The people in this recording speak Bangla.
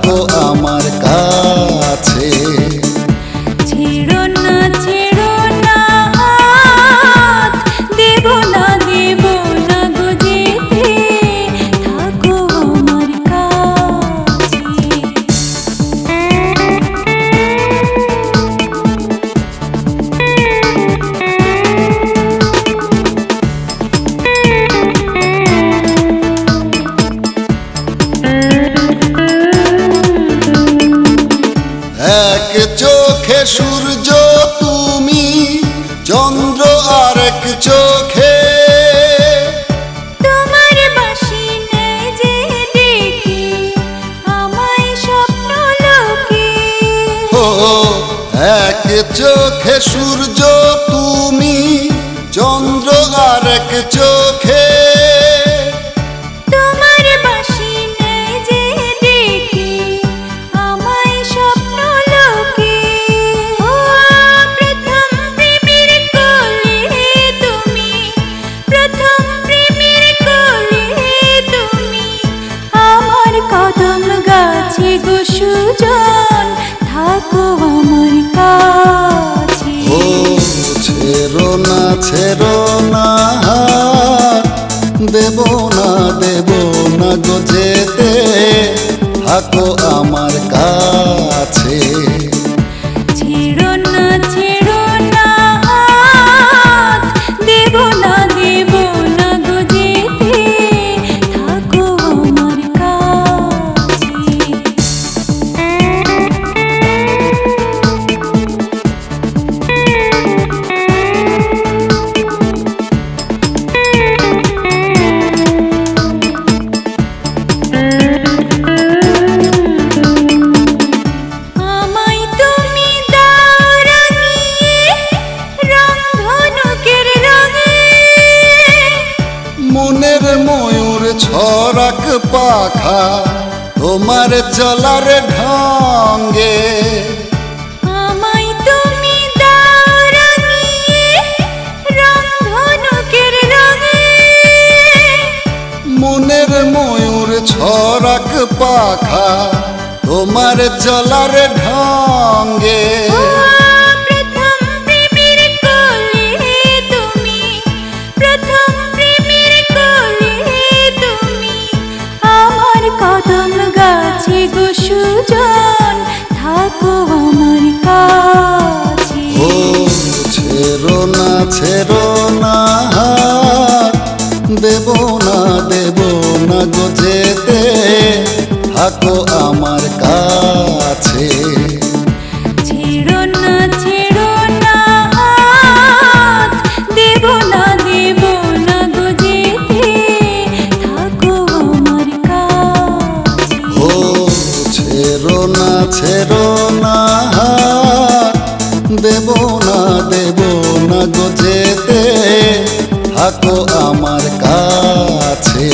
থাকো আমার কাছে। ছেড়ো না হাত, দেব না গো যেতে, থাকো আমার কাছে। এক চোখে সূর্য তুমি, চন্দ্র আরেক চোখে, তোমার বাঁশি নেয় যে ডেকে আমায় স্বপ্ন লোকে। ও এক চোখে সূর্য তুমি, চন্দ্র আরেক চোখে, তোমার বাঁশি নেয় যে ডেকে আমায় স্বপ্ন লোকে। ও প্রথম প্রেমের কোলে তুমি, প্রথম প্রেমের কোলে তুমি, আমার কদম গাছে গো সুজন, থাকো আমার কাছে। ও ছেড়ো না দেব না গো যেতে, থাকো আমার কাছে। ছেড়ো না হাত, দেব না গো যেতে, থাকো আমার কাছে। আমায় তুমি দাও রাঙিয়ে রংধনুকের রঙে, মনের ময়ূর ছড়াক পাখা তোমার চলার ঢঙ্গে। আমায় তুমি দাও রাঙিয়ে রংধনুকের রঙে, মনের ময়ূর ছড়াক পাখা তোমার চলার ঢঙ্গে। প্রথম প্রেমের কোলে তুমি, প্রথম প্রেমের কোলে তুমি, আমার কদম গাছে গো সুজন, থাকো আমার কাছে। ও ছেড়ো না দেব না গো যেতে, থাকো আমার কাছে। ছেড়ো না হাত, দেব না গো যেতে, থাকো আমার কাছে। ও ছেড়ো না দেব না গো যেতে, থাকো আমার কাছে।